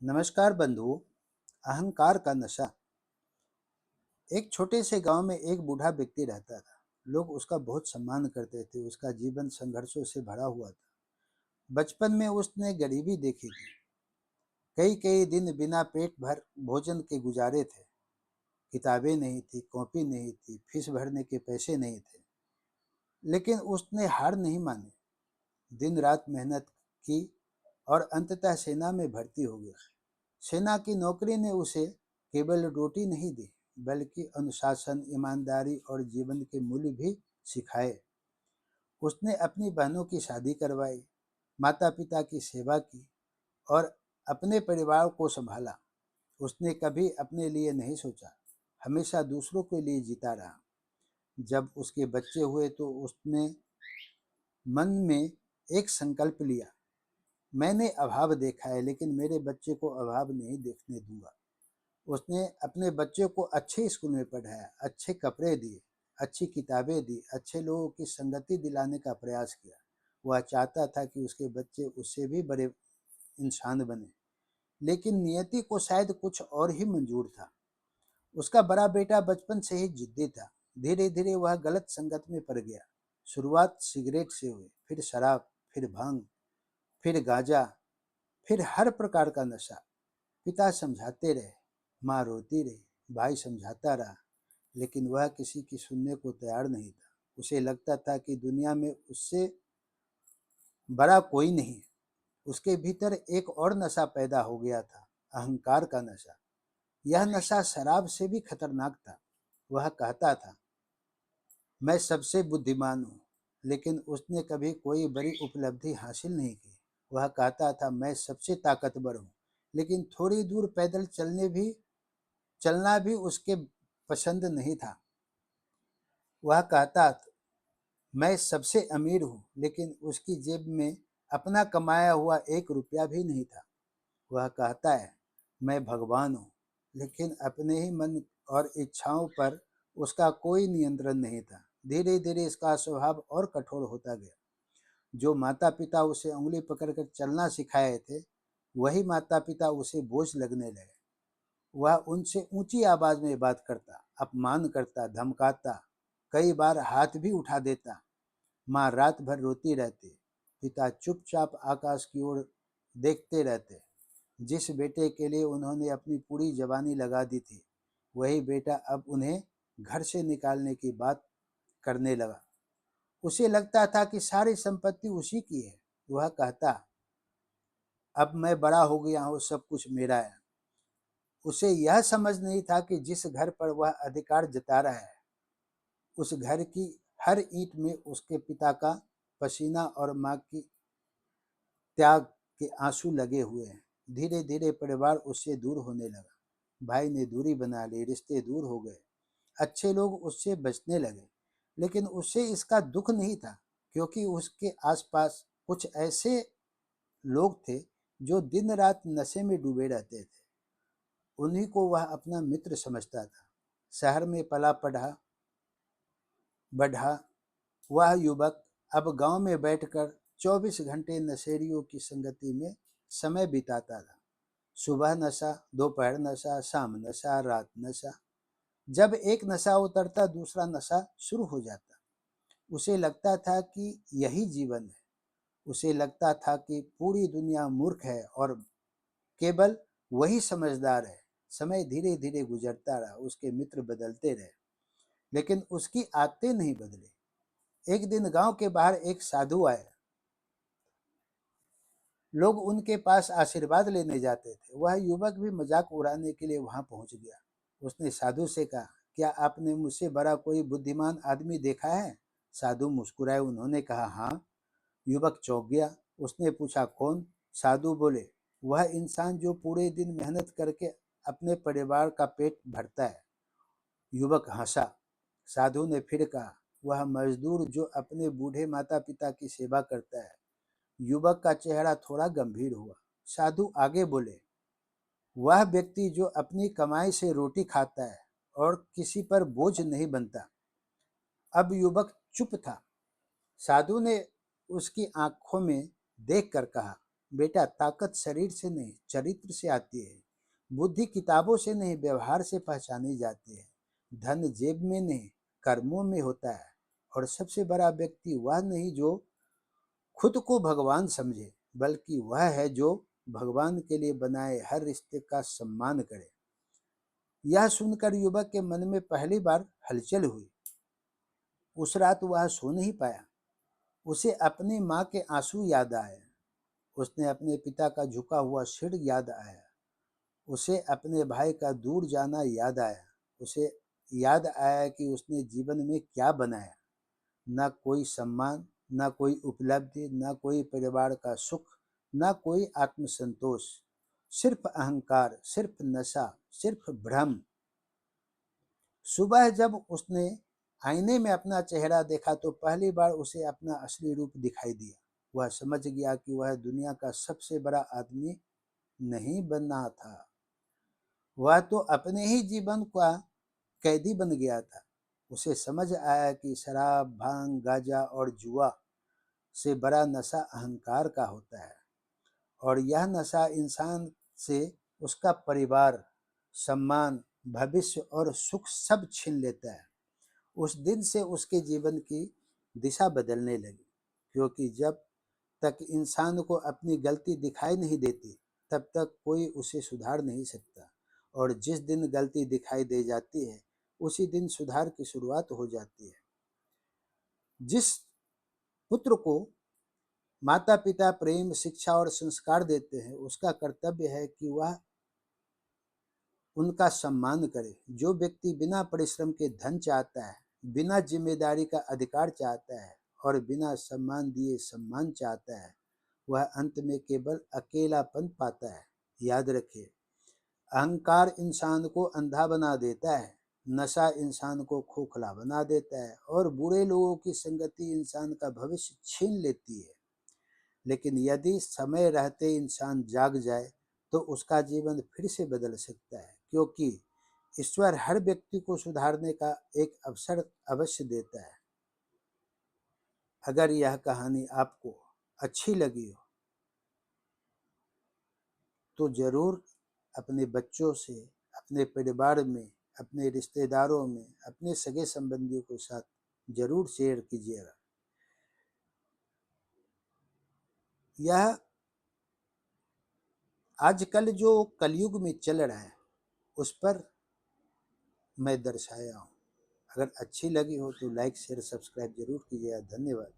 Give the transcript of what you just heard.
नमस्कार बंधुओं। अहंकार का नशा। एक छोटे से गांव में एक बूढ़ा व्यक्ति रहता था। लोग उसका बहुत सम्मान करते थे। उसका जीवन संघर्षों से भरा हुआ था। बचपन में उसने गरीबी देखी थी। कई कई दिन बिना पेट भर भोजन के गुजारे थे। किताबें नहीं थी, कॉपी नहीं थी, फीस भरने के पैसे नहीं थे। लेकिन उसने हार नहीं मानी। दिन रात मेहनत की और अंततः सेना में भर्ती हो गया। सेना की नौकरी ने उसे केवल रोटी नहीं दी, बल्कि अनुशासन, ईमानदारी और जीवन के मूल्य भी सिखाए। उसने अपनी बहनों की शादी करवाई, माता पिता की सेवा की और अपने परिवार को संभाला। उसने कभी अपने लिए नहीं सोचा, हमेशा दूसरों के लिए जीता रहा। जब उसके बच्चे हुए तो उसने मन में एक संकल्प लिया, मैंने अभाव देखा है लेकिन मेरे बच्चे को अभाव नहीं देखने दूंगा। उसने अपने बच्चे को अच्छे स्कूल में पढ़ाया, अच्छे कपड़े दिए, अच्छी किताबें दी, अच्छे लोगों की संगति दिलाने का प्रयास किया। वह चाहता था कि उसके बच्चे उससे भी बड़े इंसान बने, लेकिन नियति को शायद कुछ और ही मंजूर था। उसका बड़ा बेटा बचपन से ही जिद्दी था। धीरे धीरे वह गलत संगत में पड़ गया। शुरुआत सिगरेट से हुई, फिर शराब, फिर भांग, फिर गांजा, फिर हर प्रकार का नशा। पिता समझाते रहे, माँ रोती रही, भाई समझाता रहा, लेकिन वह किसी की सुनने को तैयार नहीं था। उसे लगता था कि दुनिया में उससे बड़ा कोई नहीं है। उसके भीतर एक और नशा पैदा हो गया था, अहंकार का नशा। यह नशा शराब से भी खतरनाक था। वह कहता था, मैं सबसे बुद्धिमान हूँ, लेकिन उसने कभी कोई बड़ी उपलब्धि हासिल नहीं की। वह कहता था, मैं सबसे ताकतवर हूँ, लेकिन थोड़ी दूर पैदल चलना भी उसके पसंद नहीं था। वह कहता था, मैं सबसे अमीर हूँ, लेकिन उसकी जेब में अपना कमाया हुआ एक रुपया भी नहीं था। वह कहता है, मैं भगवान हूँ, लेकिन अपने ही मन और इच्छाओं पर उसका कोई नियंत्रण नहीं था। धीरे धीरे इसका स्वभाव और कठोर होता गया। जो माता पिता उसे उंगली पकड़कर चलना सिखाए थे, वही माता पिता उसे बोझ लगने लगे। वह उनसे ऊंची आवाज में बात करता, अपमान करता, धमकाता, कई बार हाथ भी उठा देता। माँ रात भर रोती रहती, पिता चुपचाप आकाश की ओर देखते रहते। जिस बेटे के लिए उन्होंने अपनी पूरी जवानी लगा दी थी, वही बेटा अब उन्हें घर से निकालने की बात करने लगा। उसे लगता था कि सारी संपत्ति उसी की है। वह कहता, अब मैं बड़ा हो गया हूँ, सब कुछ मेरा है। उसे यह समझ नहीं था कि जिस घर पर वह अधिकार जता रहा है, उस घर की हर ईंट में उसके पिता का पसीना और माँ की त्याग के आंसू लगे हुए हैं। धीरे धीरे परिवार उससे दूर होने लगा। भाई ने दूरी बना ली, रिश्ते दूर हो गए, अच्छे लोग उससे बचने लगे। लेकिन उसे इसका दुख नहीं था, क्योंकि उसके आसपास कुछ ऐसे लोग थे जो दिन रात नशे में डूबे रहते थे। उन्हीं को वह अपना मित्र समझता था। शहर में पला पढ़ा बढ़ा वह युवक अब गांव में बैठकर 24 घंटे नशेड़ियों की संगति में समय बिताता था। सुबह नशा, दोपहर नशा, शाम नशा, रात नशा। जब एक नशा उतरता दूसरा नशा शुरू हो जाता। उसे लगता था कि यही जीवन है। उसे लगता था कि पूरी दुनिया मूर्ख है और केवल वही समझदार है। समय धीरे धीरे गुजरता रहा, उसके मित्र बदलते रहे, लेकिन उसकी आदतें नहीं बदली। एक दिन गांव के बाहर एक साधु आए। लोग उनके पास आशीर्वाद लेने जाते थे। वह युवक भी मजाक उड़ाने के लिए वहां पहुंच गया। उसने साधु से कहा, क्या आपने मुझसे बड़ा कोई बुद्धिमान आदमी देखा है? साधु मुस्कुराए। उन्होंने कहा, हाँ। युवक चौंक गया। उसने पूछा, कौन? साधु बोले, वह इंसान जो पूरे दिन मेहनत करके अपने परिवार का पेट भरता है। युवक हंसा। साधु ने फिर कहा, वह मजदूर जो अपने बूढ़े माता पिता की सेवा करता है। युवक का चेहरा थोड़ा गंभीर हुआ। साधु आगे बोले, वह व्यक्ति जो अपनी कमाई से रोटी खाता है और किसी पर बोझ नहीं बनता। अब युवक चुप था। साधु ने उसकी आंखों में देखकर कहा, बेटा, ताकत शरीर से नहीं चरित्र से आती है। बुद्धि किताबों से नहीं व्यवहार से पहचानी जाती है। धन जेब में नहीं कर्मों में होता है। और सबसे बड़ा व्यक्ति वह नहीं जो खुद को भगवान समझे, बल्कि वह है जो भगवान के लिए बनाए हर रिश्ते का सम्मान करे। यह सुनकर युवक के मन में पहली बार हलचल हुई। उस रात वह सो नहीं पाया। उसे अपनी माँ के आंसू याद आए। उसने अपने पिता का झुका हुआ सिर याद आया। उसे अपने भाई का दूर जाना याद आया। उसे याद आया कि उसने जीवन में क्या बनाया। न कोई सम्मान, न कोई उपलब्धि, न कोई परिवार का सुख, न कोई आत्मसंतोष। सिर्फ अहंकार, सिर्फ नशा, सिर्फ भ्रम। सुबह जब उसने आईने में अपना चेहरा देखा तो पहली बार उसे अपना असली रूप दिखाई दिया। वह समझ गया कि वह दुनिया का सबसे बड़ा आदमी नहीं बनना था। वह तो अपने ही जीवन का कैदी बन गया था। उसे समझ आया कि शराब, भांग, गांजा और जुआ से बड़ा नशा अहंकार का होता है। और यह नशा इंसान से उसका परिवार, सम्मान, भविष्य और सुख सब छीन लेता है। उस दिन से उसके जीवन की दिशा बदलने लगी, क्योंकि जब तक इंसान को अपनी गलती दिखाई नहीं देती, तब तक कोई उसे सुधार नहीं सकता। और जिस दिन गलती दिखाई दे जाती है, उसी दिन सुधार की शुरुआत हो जाती है। जिस पुत्र को माता पिता प्रेम, शिक्षा और संस्कार देते हैं, उसका कर्तव्य है कि वह उनका सम्मान करे। जो व्यक्ति बिना परिश्रम के धन चाहता है, बिना जिम्मेदारी का अधिकार चाहता है और बिना सम्मान दिए सम्मान चाहता है, वह अंत में केवल अकेलापन पाता है। याद रखिए, अहंकार इंसान को अंधा बना देता है, नशा इंसान को खोखला बना देता है और बुरे लोगों की संगति इंसान का भविष्य छीन लेती है। लेकिन यदि समय रहते इंसान जाग जाए तो उसका जीवन फिर से बदल सकता है, क्योंकि ईश्वर हर व्यक्ति को सुधारने का एक अवसर अवश्य देता है। अगर यह कहानी आपको अच्छी लगी हो तो जरूर अपने बच्चों से, अपने परिवार में, अपने रिश्तेदारों में, अपने सगे संबंधियों के साथ जरूर शेयर कीजिएगा। यह आजकल जो कलयुग में चल रहा है उस पर मैं दर्शाया हूँ। अगर अच्छी लगी हो तो लाइक शेयर सब्सक्राइब जरूर कीजिएगा। धन्यवाद।